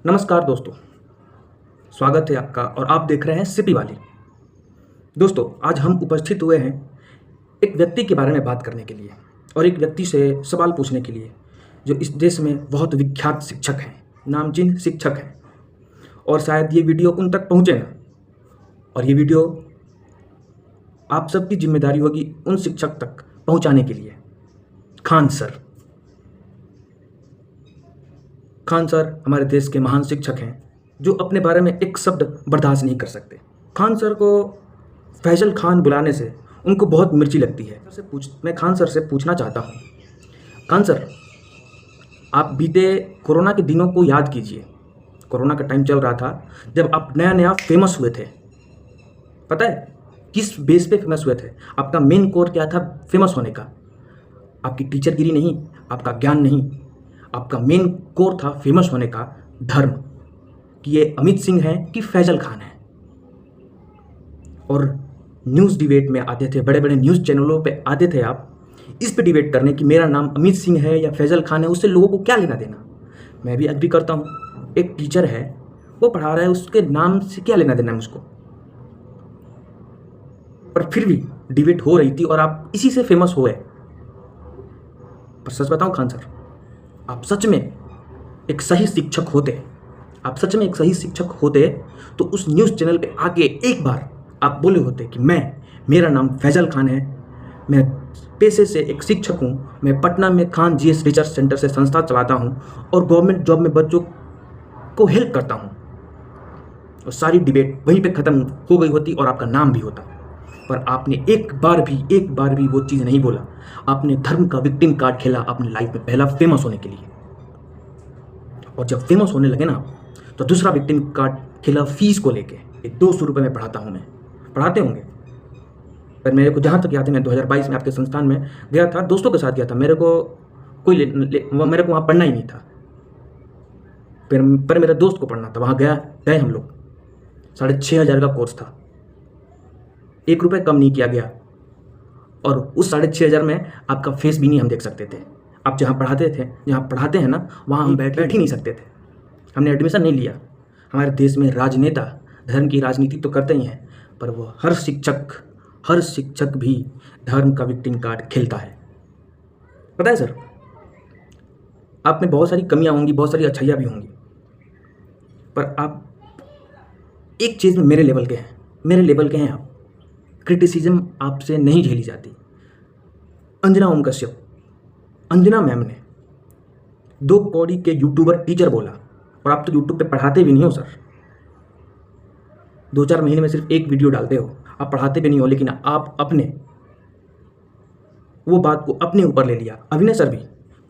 नमस्कार दोस्तों, स्वागत है आपका और आप देख रहे हैं सिपी वाली। दोस्तों, आज हम उपस्थित हुए हैं एक व्यक्ति के बारे में बात करने के लिए और एक व्यक्ति से सवाल पूछने के लिए जो इस देश में बहुत विख्यात शिक्षक हैं, नामचीन शिक्षक हैं और शायद ये वीडियो उन तक पहुँचे ना। और ये वीडियो आप सबकी जिम्मेदारी होगी उन शिक्षक तक पहुँचाने के लिए। खान सर हमारे देश के महान शिक्षक हैं जो अपने बारे में एक शब्द बर्दाश्त नहीं कर सकते। खान सर को फैजल खान बुलाने से उनको बहुत मिर्ची लगती है। मैं खान सर से पूछना चाहता हूँ, खान सर, आप बीते कोरोना के दिनों को याद कीजिए। कोरोना का टाइम चल रहा था जब आप नया फेमस हुए थे। पता है किस बेस पे फेमस हुए थे? आपका मेन कोर क्या था फेमस होने का? आपकी टीचरगिरी नहीं, आपका ज्ञान नहीं, आपका मेन कोर था फेमस होने का धर्म, कि ये अमित सिंह है कि फैजल खान है। और न्यूज़ डिबेट में आते थे, बड़े बड़े न्यूज़ चैनलों पे आते थे आप इस पे डिबेट करने कि मेरा नाम अमित सिंह है या फैजल खान है, उससे लोगों को क्या लेना देना। मैं भी एग्री करता हूँ, एक टीचर है वो पढ़ा रहा है, उसके नाम से क्या लेना देना है मुझको। पर फिर भी डिबेट हो रही थी और आप इसी से फेमस हुए। पर सच बताऊँ खान सर, आप सच में एक सही शिक्षक होते, तो उस न्यूज़ चैनल पे आके एक बार आप बोले होते कि मेरा नाम फैजल खान है, मैं पेशे से एक शिक्षक हूँ, मैं पटना में खान जीएस रिसर्च सेंटर से संस्था चलाता हूँ और गवर्नमेंट जॉब में बच्चों को हेल्प करता हूँ। और सारी डिबेट वहीं पे ख़त्म हो गई होती और आपका नाम भी होता। पर आपने एक बार भी वो चीज़ नहीं बोला। आपने धर्म का विक्टिम कार्ड खेला अपनी लाइफ में पहला फेमस होने के लिए। और जब फेमस होने लगे ना तो दूसरा विक्टिम कार्ड खेला फीस को लेके। 200 रुपये में पढ़ाता हूँ मैं, पढ़ाते होंगे। पर मेरे को जहाँ तक याद है, मैं 2022 में आपके संस्थान में गया था, दोस्तों के साथ गया था। मेरे को वहाँ पढ़ना ही नहीं था, पर मेरे दोस्त को पढ़ना था। वहाँ गए हम लोग। 6,500 का कोर्स था, 1 रुपये कम नहीं किया गया। और उस 6,500 में आपका फेस भी नहीं हम देख सकते थे। आप जहाँ पढ़ाते हैं ना, वहाँ हम बैठ ही नहीं सकते थे। हमने एडमिशन नहीं लिया। हमारे देश में राजनेता धर्म की राजनीति तो करते ही हैं, पर वो हर शिक्षक भी धर्म का विक्टिम कार्ड खेलता है। पता है सर, आप में बहुत सारी कमियां होंगी, बहुत सारी अच्छाइयाँ भी होंगी, पर आप एक चीज़ में मेरे लेवल के हैं आप। क्रिटिसिज्म आपसे नहीं झेली जाती। अंजना मैम ने 2 कौड़ी के यूट्यूबर टीचर बोला, और आप तो यूट्यूब पे पढ़ाते भी नहीं हो सर। 2-4 महीने में सिर्फ एक वीडियो डालते हो, आप पढ़ाते भी नहीं हो। लेकिन आप वो बात को अपने ऊपर ले लिया। अभिनय सर भी,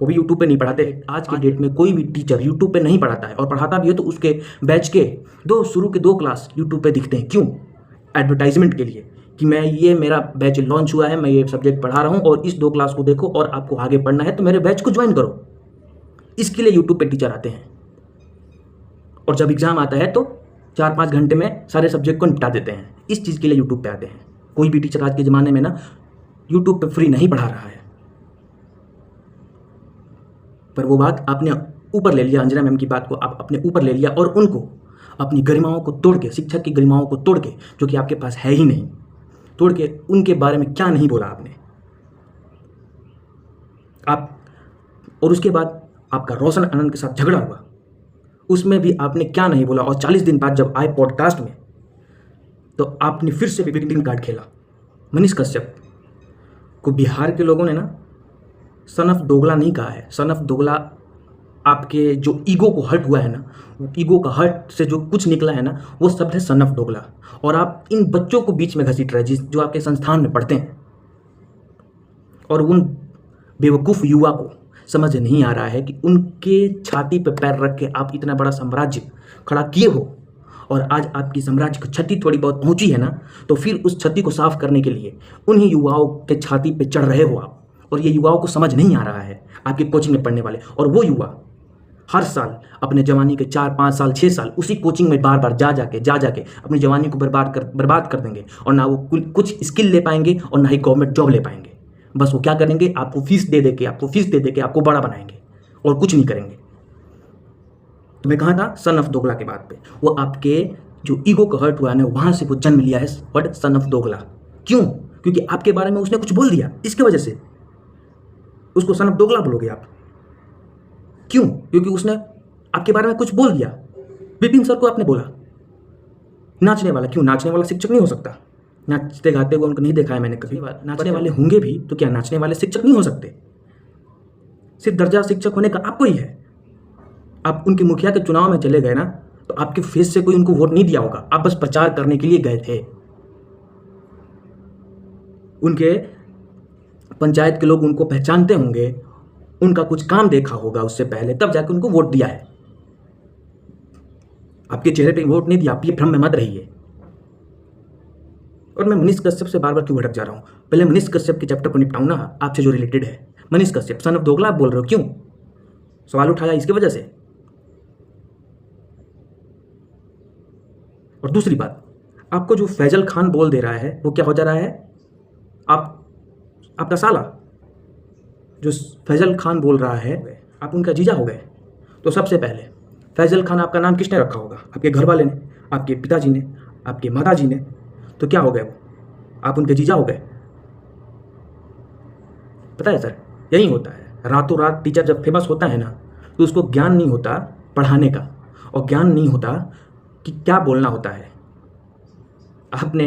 वो भी यूट्यूब पे नहीं पढ़ाते। आज के डेट में कोई भी टीचर यूट्यूब पे नहीं पढ़ाता है, और पढ़ाता भी है तो उसके बैच के शुरू के 2 क्लास यूट्यूब पे दिखते हैं। क्यों? एडवर्टाइजमेंट के लिए, कि मेरा बैच लॉन्च हुआ है, मैं ये सब्जेक्ट पढ़ा रहा हूँ और इस 2 क्लास को देखो, और आपको आगे पढ़ना है तो मेरे बैच को ज्वाइन करो। इसके लिए यूट्यूब पे टीचर आते हैं। और जब एग्ज़ाम आता है तो 4-5 घंटे में सारे सब्जेक्ट को निपटा देते हैं। इस चीज़ के लिए यूट्यूब पे आते हैं। कोई भी टीचर आज के ज़माने में ना यूट्यूब पे फ्री नहीं पढ़ा रहा है। पर वो बात आपने ऊपर ले लिया, अंजना मैम की बात को आप अपने ऊपर ले लिया, और उनको अपनी गरिमाओं को तोड़ के, शिक्षक की गरिमाओं को तोड़ के, जो कि आपके पास है ही नहीं, तोड़ के उनके बारे में क्या नहीं बोला आपने। और उसके बाद आपका रोशन आनंद के साथ झगड़ा हुआ, उसमें भी आपने क्या नहीं बोला। और 40 दिन बाद जब आए पॉडकास्ट में, तो आपने फिर से विक्टिम कार्ड खेला। मनीष कश्यप को बिहार के लोगों ने ना सन ऑफ दोगला नहीं कहा है। सन ऑफ दोगला आपके जो ईगो को हर्ट हुआ है ना, ईगो का हर्ट से जो कुछ निकला है ना, वो शब्द है सन ऑफ दोगला। और आप इन बच्चों को बीच में घसीट रहे हैं जो आपके संस्थान में पढ़ते हैं। और उन बेवकूफ़ युवा को समझ नहीं आ रहा है कि उनके छाती पर पैर रख के आप इतना बड़ा साम्राज्य खड़ा किए हो, और आज आपकी साम्राज्य को क्षति थोड़ी बहुत पहुंची है ना, तो फिर उस क्षति को साफ करने के लिए उन्हीं युवाओं के छाती पे चढ़ रहे हो आप। और ये युवाओं को समझ नहीं आ रहा है, आपकी कोचिंग में पढ़ने वाले। और वो युवा हर साल अपने जवानी के 4-5 साल 6 साल उसी कोचिंग में बार बार जा जाके अपनी जवानी को बर्बाद कर देंगे, और ना वो कुछ स्किल ले पाएंगे और ना ही गवर्नमेंट जॉब ले पाएंगे। बस वो क्या करेंगे, आपको फीस दे दे के आपको बड़ा बनाएंगे और कुछ नहीं करेंगे। तो मैं कहा था सन ऑफ दोगला के बात पे, वो आपके जो ईगो का हर्ट हुआ है ना, वहाँ से वो जन्म लिया है वर्ड सन ऑफ दोगला। क्यों? क्योंकि आपके बारे में उसने कुछ बोल दिया, इसके वजह से उसको सन ऑफ दोगला बोलोगे आप। क्यों? क्योंकि उसने आपके बारे में कुछ बोल दिया। विपिन सर को आपने बोला नाचने वाला। क्यों? नाचने वाला शिक्षक नहीं हो सकता। नाचते गाते हुए उनको नहीं देखा है मैंने कभी। नाचने वाले होंगे भी तो क्या नाचने वाले शिक्षक नहीं हो सकते? सिर्फ दर्जा शिक्षक होने का आपको ही है। आप उनके मुखिया के चुनाव में चले गए ना, तो आपके फेस से कोई उनको वोट नहीं दिया होगा, आप बस प्रचार करने के लिए गए थे। उनके पंचायत के लोग उनको पहचानते होंगे, उनका कुछ काम देखा होगा उससे पहले, तब जाकर उनको वोट दिया है। आपके चेहरे पे वोट नहीं दिया, आप ये भ्रम में मत रहिए। और मैं मनीष कश्यप से बार बार क्यों भटक जा रहा हूँ? पहले मनीष कश्यप के चैप्टर को निपटाऊं ना, आपसे जो रिलेटेड है। मनीष कश्यप सन ऑफ दोगला आप बोल रहे हो, क्यों? सवाल उठाया इसकी वजह से। और दूसरी बात, आपको जो फैजल खान बोल दे रहा है वो क्या हो जा रहा है? आपका साला जो फैजल खान बोल रहा है, आप उनका जीजा हो गए। तो सबसे पहले फैजल खान आपका नाम किसने रखा होगा? आपके घर वाले ने, आपके पिताजी ने, आपके माताजी ने। तो क्या हो गए वो? आप उनके जीजा हो गए। पता है सर, यही होता है। रातों रात टीचर जब फेमस होता है ना, तो उसको ज्ञान नहीं होता पढ़ाने का, और ज्ञान नहीं होता कि क्या बोलना होता है। आपने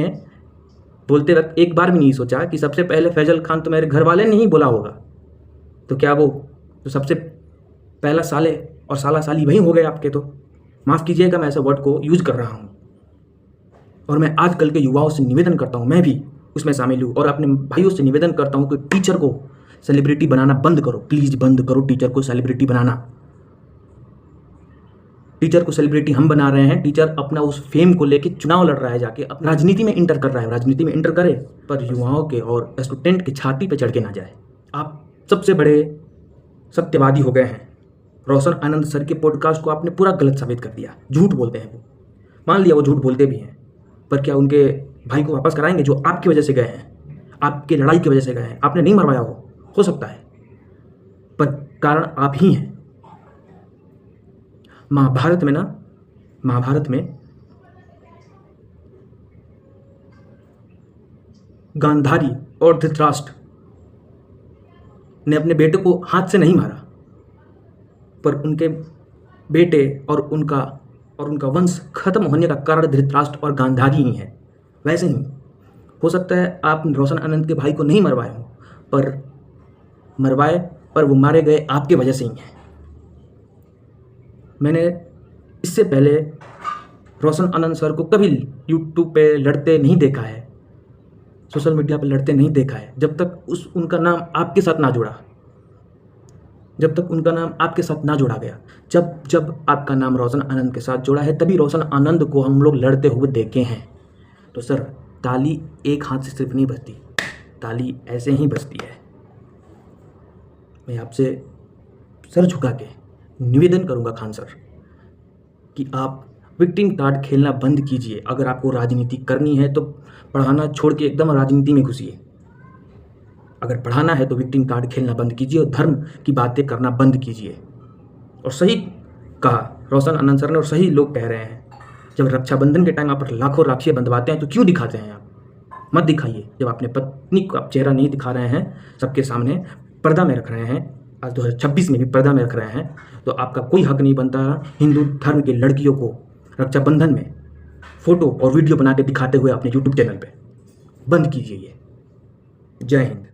बोलते वक्त एक बार भी नहीं सोचा कि सबसे पहले फैजल खान तो मेरे घर वाले ने ही बोला होगा, तो क्या वो तो सबसे पहला साले और साला साली वही हो गए आपके। तो माफ़ कीजिएगा मैं ऐसे वर्ड को यूज कर रहा हूँ, और मैं आजकल के युवाओं से निवेदन करता हूँ, मैं भी उसमें शामिल हूँ, और अपने भाइयों से निवेदन करता हूँ कि टीचर को सेलिब्रिटी बनाना बंद करो, प्लीज़ बंद करो टीचर को सेलिब्रिटी बनाना। टीचर को सेलिब्रिटी हम बना रहे हैं। टीचर अपना उस फेम को लेके चुनाव लड़ रहा है, जाके अपना राजनीति में इंटर कर रहा है। राजनीति में इंटर करे, पर युवाओं के और स्टूडेंट की छाती पे चढ़ के ना जाए। आप सबसे बड़े सत्यवादी हो गए हैं। रोशन आनंद सर के पॉडकास्ट को आपने पूरा गलत साबित कर दिया। झूठ बोलते हैं वो, मान लिया वो झूठ बोलते भी हैं, पर क्या उनके भाई को वापस कराएंगे जो आपकी वजह से गए हैं, आपकी लड़ाई की वजह से गए हैं? आपने नहीं मरवाया हो सकता है, पर कारण आप ही हैं। महाभारत में गांधारी और धृतराष्ट्र ने अपने बेटे को हाथ से नहीं मारा, पर उनके बेटे और उनका वंश खत्म होने का कारण धृतराष्ट्र और गांधारी ही है। वैसे ही हो सकता है आप रोशन आनंद के भाई को नहीं मरवाए हो, पर वो मारे गए आपके वजह से ही हैं। मैंने इससे पहले रोशन आनंद सर को कभी यूट्यूब पे लड़ते नहीं देखा है, सोशल मीडिया पे लड़ते नहीं देखा है, जब तक उनका नाम आपके साथ ना जुड़ा, जब तक उनका नाम आपके साथ ना जोड़ा गया। जब आपका नाम रोशन आनंद के साथ जोड़ा है, तभी रोशन आनंद को हम लोग लड़ते हुए देखे हैं। तो सर, ताली एक हाथ से सिर्फ नहीं बजती, ताली ऐसे ही बजती है। मैं आपसे सर झुका के निवेदन करूंगा खान सर कि आप विक्टिम कार्ड खेलना बंद कीजिए। अगर आपको राजनीति करनी है तो पढ़ाना छोड़ के एकदम राजनीति में घुसिए। अगर पढ़ाना है तो विक्टिम कार्ड खेलना बंद कीजिए और धर्म की बातें करना बंद कीजिए। और सही कहा रोशन आनंद सर ने, और सही लोग कह रहे हैं, जब रक्षाबंधन के टाइम आप लाखों राखियाँ बंधवाते हैं तो क्यों दिखाते हैं? आप मत दिखाइए। जब अपने पत्नी को आप चेहरा नहीं दिखा रहे हैं, सबके सामने पर्दा में रख रहे हैं, आज 2026 में भी पर्दा में रख रहे हैं, तो आपका कोई हक नहीं बनता हिंदू धर्म की लड़कियों को रक्षाबंधन में फोटो और वीडियो बना के दिखाते हुए अपने यूट्यूब चैनल पे। बंद कीजिए ये। जय हिंद।